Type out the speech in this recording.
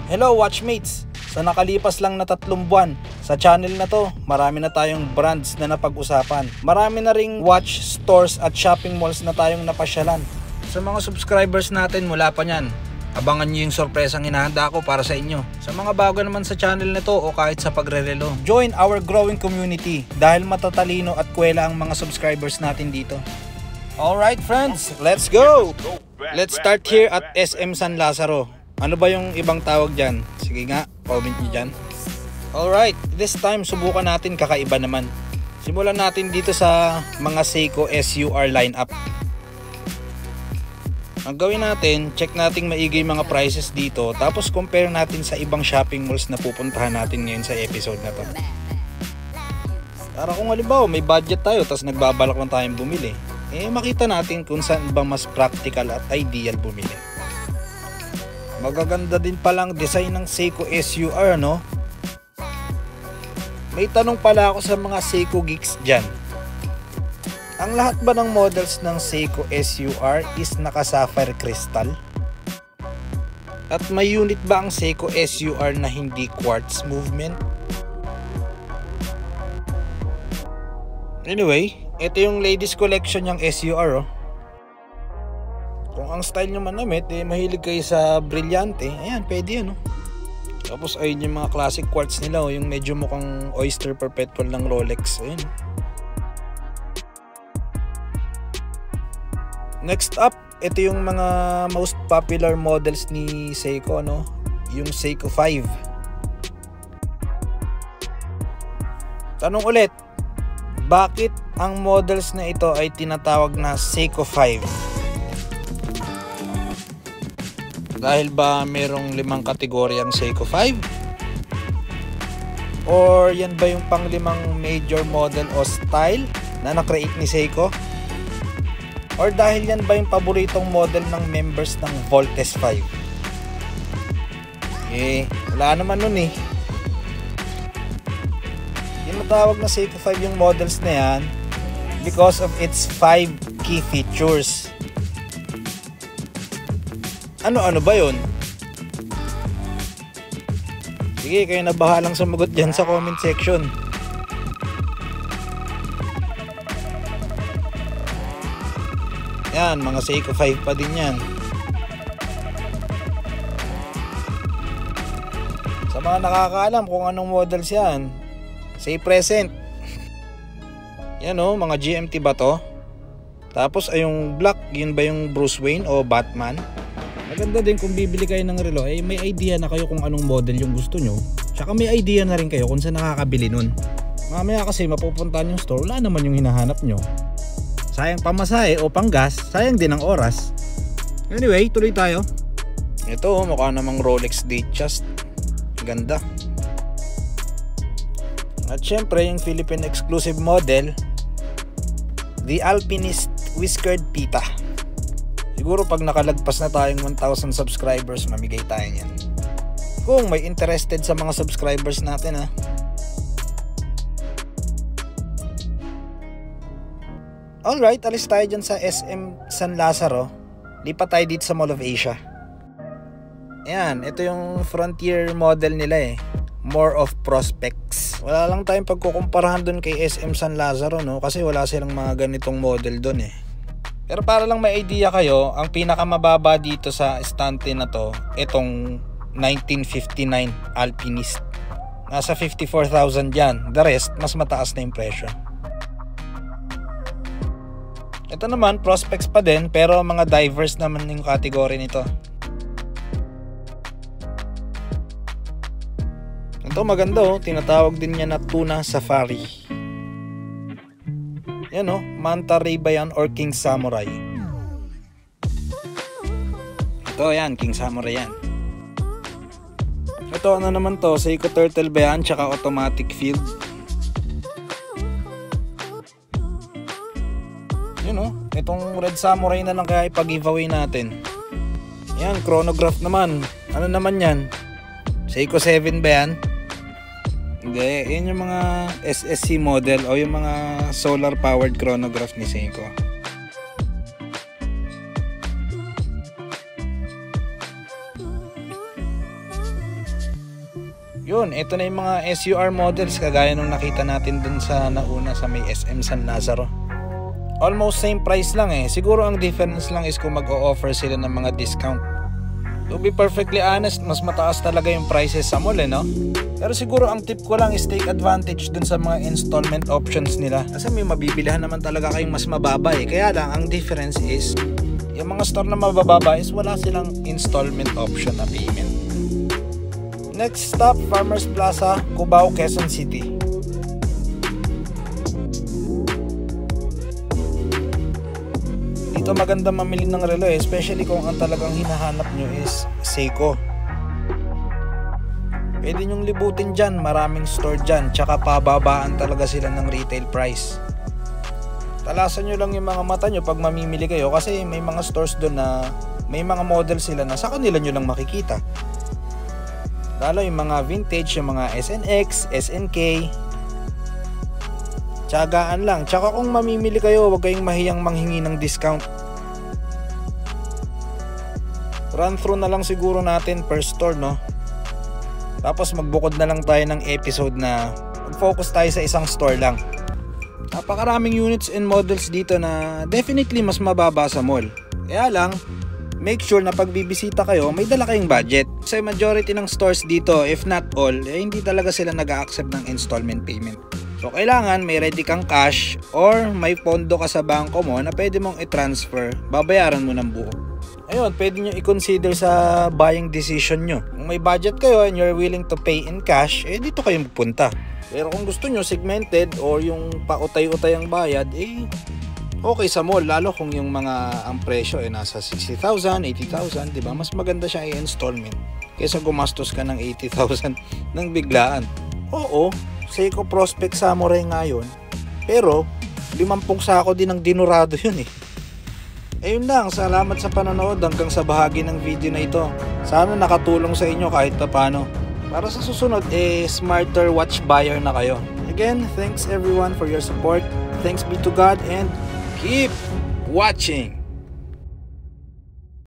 Hello watchmates! Sa nakalipas lang na 3 buwan, sa channel na to, marami na tayong brands na napag-usapan. Marami na ring watch stores at shopping malls na tayong napasyalan. Sa mga subscribers natin mula pa niyan, abangan nyo yung sorpresang hinahanda ko para sa inyo. Sa mga bago naman sa channel na to o kahit sa pagrerelo, join our growing community dahil matatalino at kwela ang mga subscribers natin dito. Alright friends, let's go! Let's start here at SM San Lazaro. Ano ba yung ibang tawag dyan? Sige nga, comment nyo dyan. Alright, this time subukan natin kakaiba naman. Simulan natin dito sa mga Seiko SUR lineup. Ang gawin natin, check natin maigi mga prices dito, tapos compare natin sa ibang shopping malls na pupuntahan natin ngayon sa episode na to. Para kung halimbawa may budget tayo tapos nagbabalak lang tayong bumili, makita natin kung saan ba mas practical at ideal bumili. Magaganda din palang design ng Seiko SUR, no? May tanong pala ako sa mga Seiko geeks dyan. Ang lahat ba ng models ng Seiko SUR is naka-sapphire crystal? At may unit ba ang Seiko SUR na hindi quartz movement? Anyway, ito yung ladies collection ng SUR, oh. Kung ang style nyo manamit, mahilig kayo sa brilyante, ayan, pwede yan, oh. Tapos ayun yung mga classic quartz nila, oh, yung medyo mukhang oyster perpetual ng Rolex, ayun. Next up, ito yung mga most popular models ni Seiko, no? Yung Seiko 5. Tanong ulit, bakit ang models na ito ay tinatawag na Seiko 5? Dahil ba merong 5 kategorya ang Seiko 5? Or yan ba yung pang-5 major model o style na na-create ni Seiko? Or dahil yan ba yung paboritong model ng members ng Voltes 5? Wala naman nun eh. Tinatawag na Seiko 5 yung models na yan because of its 5 key features. Ano-ano ba yun? Sige, kayo na bahalang sumagot dyan sa comment section. Yan, mga Seiko 5 pa din yan. Sa mga nakakaalam kung anong models yan, say present. Yan o, mga GMT ba to? Tapos ay yung black, yun ba yung Bruce Wayne o Batman? Maganda din kung bibili kayo ng relo, may idea na kayo kung anong model yung gusto nyo. Tsaka may idea na rin kayo kung saan nakakabili nun. Mamaya kasi mapupuntahan yung store, wala naman yung hinahanap nyo. Sayang pamasahe o panggas, sayang din ang oras. Anyway, tuloy tayo. Ito, mukha namang Rolex Datejust. Ganda. At syempre, yung Philippine exclusive model, the Alpinist Whiskered Pita. Siguro pag nakalagpas na tayong 1,000 subscribers, mamigay tayo niyan. Kung may interested sa mga subscribers natin, ha. Alright, alis tayo dyan sa SM San Lazaro. Lipat tayo dito sa Mall of Asia. Ayan, ito yung Frontier model nila eh. More of prospects. Wala lang tayong pagkukumparahan dun kay SM San Lazaro, no? Kasi wala silang mga ganitong model dun eh. Pero para lang may idea kayo, ang pinakamababa dito sa estante na to, itong 1959 Alpinist. Nasa 54,000 yan. The rest, mas mataas na yung presyo. Ito naman, prospects pa din, pero mga divers naman yung category nito. Ito maganda, oh. Tinatawag din niya na Tuna Safari. Yan o, Manta Ray ba yan or King Samurai? Ito yan, King Samurai yan. Ito ano naman to, Seiko Turtle ba yan? Tsaka automatic field. Yun o, itong Red Samurai na lang kaya ipag-giveaway natin. Yan, chronograph naman. Ano naman yan? Seiko 7 ba yan? Hindi, yun yung mga SSC model o yung mga solar powered chronograph ni Seiko. Yun, ito na yung mga SUR models kagaya nung nakita natin dun sa nauna sa may SM San Lazaro. Almost same price lang eh. Siguro ang difference lang is kung mag-o-offer sila ng mga discount. To be perfectly honest, mas mataas talaga yung prices sa mall eh, no? Pero siguro ang tip ko lang is take advantage dun sa mga installment options nila. Kasi may mabibilihan naman talaga kayong mas mababa eh. Kaya lang, ang difference is, yung mga store na mabababa is wala silang installment option na payment. Next stop, Farmers Plaza, Cubao, Quezon City. Dito maganda mamili ng relo eh, especially kung ang talagang hinahanap nyo is Seiko. Pwede nyong libutin dyan, maraming store dyan, tsaka pababaan talaga sila ng retail price. Talasan nyo lang yung mga mata nyo pag mamimili kayo kasi may mga stores doon na may mga model sila na sa kanila nyo lang makikita. Lalo yung mga vintage, yung mga SNX, SNK. Tiyagaan lang. Tsaka kung mamimili kayo, huwag kayong mahiyang manghingi ng discount. Run through na lang siguro natin per store, no? Tapos magbukod na lang tayo ng episode na mag-focus tayo sa isang store lang. Napakaraming units and models dito na definitely mas mababa sa mall. Kaya lang, make sure na pag bibisita kayo, may dala kayong budget. Kasi majority ng stores dito, if not all, hindi talaga sila nag-a-accept ng installment payment. So kailangan may ready kang cash or may pondo ka sa bangko mo na pwede mong i-transfer, babayaran mo ng buo. Ayun, pwede nyo i-consider sa buying decision nyo. Kung may budget kayo and you're willing to pay in cash, dito kayo magpunta. Pero kung gusto nyo segmented or yung pautay-utay ang bayad, okay sa mall, lalo kung yung mga ang presyo nasa 60,000, 80,000, di ba? Mas maganda siya i-installment kaysa gumastos ka ng 80,000 ng biglaan. Oo, Seiko Prospect Samurai nga yun, pero 50 sako din ng dinurado yun eh. Ayun lang, salamat sa panonood hanggang sa bahagi ng video na ito. Sana nakatulong sa inyo kahit paano. Para sa susunod, smarter watch buyer na kayo. Again, thanks everyone for your support. Thanks be to God and keep watching.